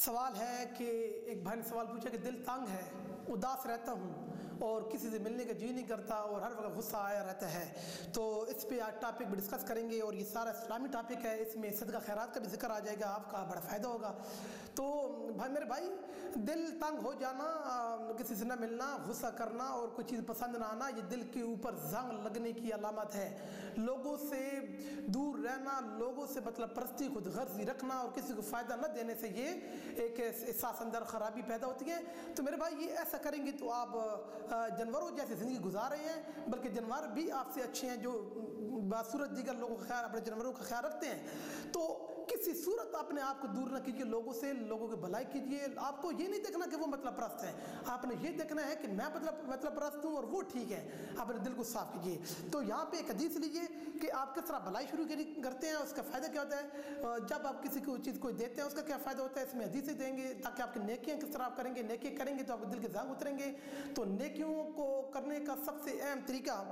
سوال ہے کہ ایک بھائی نے سوال پوچھا کہ دل تنگ ہے، اداس رہتا ہوں اور کسی سے ملنے کا جی نہیں کرتا اور ہر وقت غصہ آیا رہتا ہے، تو اس پہ آج ٹاپک بھی ڈسکس کریں گے اور یہ سارا اسلامی ٹاپک ہے، اس میں صدقہ خیرات کا بھی ذکر آ جائے گا، آپ کا بڑا فائدہ ہوگا۔ تو میرے بھائی، دل تنگ ہو جانا، کسی سے نہ ملنا، غصہ کرنا اور کوئی چیز پسند نہ آنا، یہ دل کے اوپر زنگ لگنے کی علامت ہے۔ لوگوں سے دور رہنا، لوگوں سے مطلب پرستی، خود غرضی رکھنا اور کسی کو فائدہ نہ دینے سے یہ ایک احساس اندر خرابی پیدا ہوتی ہے۔ تو میرے بھائی، یہ ایسا کریں گے تو آپ جانوروں جیسی زندگی گزار رہے ہیں، بلکہ جانور بھی آپ سے اچھے ہیں جو باصورت دیگر لوگوں کا خیال، اپنے جانوروں کا خیال رکھتے ہیں۔ تو کسی صورت اپنے آپ کو دور نہ کیجیے لوگوں سے، لوگوں کی بھلائی کیجیے۔ آپ کو یہ نہیں دیکھنا کہ وہ مطلب پرست ہیں، آپ نے یہ دیکھنا ہے کہ میں مطلب پرست ہوں اور وہ ٹھیک ہے۔ اپنے دل کو صاف کیجیے۔ تو یہاں پہ ایک حدیث لیجیے کہ آپ کس طرح بھلائی شروع کرتے ہیں، اس کا فائدہ کیا ہوتا ہے، جب آپ کسی کو چیز کو دیتے ہیں اس کا کیا فائدہ ہوتا ہے، اس میں حدیثیں دیں گے تاکہ آپ کی نیکیاں کس طرح آپ کریں گے، نیکی کریں گے تو آپ کے دل کے زنگ اتریں گے۔ تو نیکیوں کو کرنے کا سب سے اہم طریقہ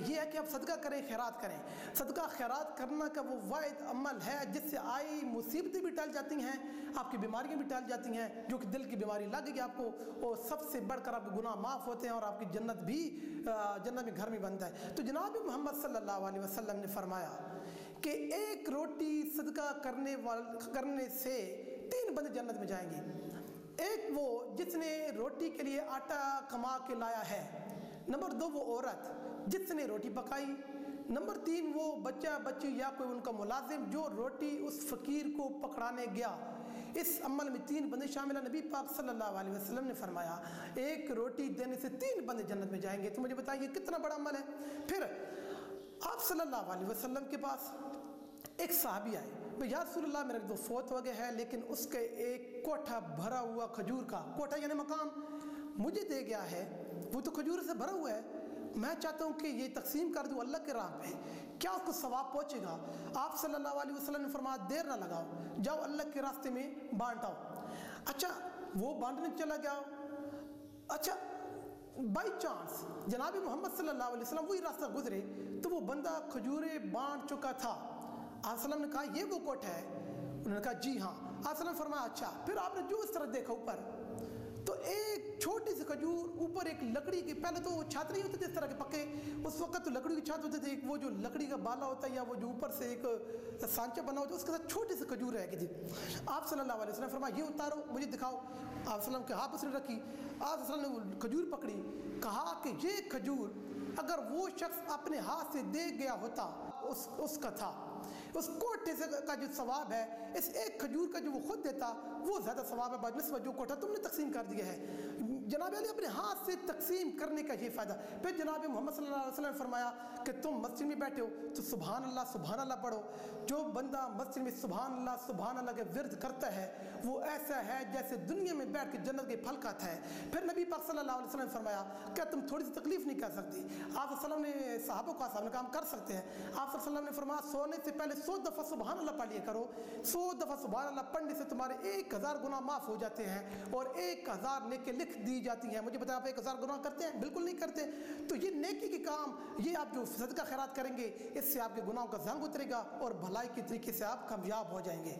یہ ہے کہ آپ صدقہ کریں، خیرات کریں۔ صدقہ خیرات کرنا کا وہ واحد عمل ہے جس سے آئی مصیبتیں بھی ٹل جاتی ہیں، آپ کی بیماریاں بھی ٹل جاتی ہیں، جو کہ دل کی بیماری لگ گئی آپ کو، اور سب سے بڑھ کر آپ کے گناہ معاف ہوتے ہیں اور آپ کی جنت میں گھر میں بنتا ہے۔ تو جناب محمد صلی اللہ علیہ وسلم نے فرمایا کہ ایک روٹی صدقہ کرنے سے 3 بندے جنت میں جائیں گے۔ ایک وہ جس نے روٹی کے لیے آٹا کما کے لایا ہے، نمبر 2 وہ عورت جس نے روٹی پکائی، نمبر 3 وہ بچہ بچی یا کوئی ان کا ملازم جو روٹی اس فقیر کو پکڑانے گیا۔ اس عمل میں 3 بندے شامل ہیں۔ نبی پاک صلی اللہ علیہ وسلم نے فرمایا ایک روٹی دینے سے 3 بندے جنت میں جائیں گے۔ تو مجھے بتائیے کتنا بڑا عمل ہے۔ پھر آپ صلی اللہ علیہ وسلم کے پاس ایک صحابی آئے، یا رسول اللہ میرے تو فوت ہو گئے ہے، لیکن اس کے ایک کوٹھا بھرا ہوا کھجور کا، کوٹھا یعنی مکان مجھے دے گیا ہے، وہ تو کھجور سے بھرا ہوا ہے، میں چاہتا ہوں کہ یہ تقسیم کر دوں اللہ کے راہ پہ، کیا اس کو ثواب پہنچے گا؟ آپ صلی اللہ علیہ وسلم نے فرمایا دیر نہ لگاؤ، جاؤ اللہ کے راستے میں بانٹ آؤ۔ اچھا وہ بانٹنے چلا گیا، اچھا بائی چانس جناب محمد صلی اللہ علیہ وسلم وہی راستہ گزرے تو وہ بندہ کھجوریں بانٹ چکا تھا۔ آپ صلی اللہ علیہ وسلم نے کہا یہ وہ کوٹھا ہے؟ انہوں نے کہا جی ہاں۔ آپ صلی اللہ علیہ وسلم نے فرمایا اچھا۔ پھر آپ نے جو اس طرح دیکھا اوپر تو ایک چھوٹی سی کھجور اوپر ایک لکڑی کی، پہلے تو چھت نہیں ہوتے تھے اس طرح کے پکے، اس وقت تو لکڑی کی چھت ہوتے تھے، وہ جو لکڑی کا بالا ہوتا ہے یا وہ جو اوپر سے ایک سانچہ بنا ہوتا ہے اس کے ساتھ چھوٹی سی کھجور رہ گئی تھی۔ آپ صلی اللہ علیہ وسلم نے فرمایا یہ اتارو مجھے دکھاؤ۔ آپ صلی اللہ علیہ وسلم کے ہاتھ اس نے رکھی، آپ صلی اللہ علیہ وسلم نے وہ کھجور پکڑی، کہا کہ یہ کھجور اگر وہ شخص اپنے ہاتھ سے دے گیا ہوتا اس کا تھا، اس کوٹھے سے کا جو ثواب ہے اس ایک کھجور کا جو وہ خود دیتا وہ زیادہ ثواب ہے بنسبت جو کوٹھا تم نے تقسیم کر دیا ہے۔ جناب علی اپنے ہاتھ سے تقسیم کرنے کا یہ فائدہ۔ پھر جناب محمد صلی اللہ علیہ وسلم نے فرمایا کہ تم مسجد میں بیٹھے ہو تو سبحان اللہ پڑھو۔ جو بندہ مسجد میں سبحان اللہ کے ورد کرتا ہے وہ ایسا ہے جیسے دنیا میں بیٹھ کے جنت کے پھل کھاتا ہے۔ پھر نبی پاک صلی اللہ علیہ وسلم نے فرمایا کیا تم تھوڑی سی تکلیف نہیں کر سکتی؟ آپ صلی اللہ علیہ وسلم نے صحابہ کو آسان کام کر سکتے ہیں۔ آپ صلی اللہ علیہ وسلم نے فرمایا سونے سے پہلے 100 دفعہ سبحان اللہ پڑھ لیا کرو، 100 دفعہ سبحان اللہ پڑھنے سے تمہارے 1000 گناہ معاف ہو جاتے ہیں اور 1000 نیکی لکھ دی جاتی ہیں۔ مجھے بتائیں آپ 1000 گناہ کرتے ہیں؟ بالکل نہیں کرتے۔ تو یہ نیکی کے کام، یہ آپ جو صدقہ خیرات کریں گے اس سے آپ کے گناہوں کا زنگ اترے گا اور بھلائی کے طریقے سے آپ کامیاب ہو جائیں گے۔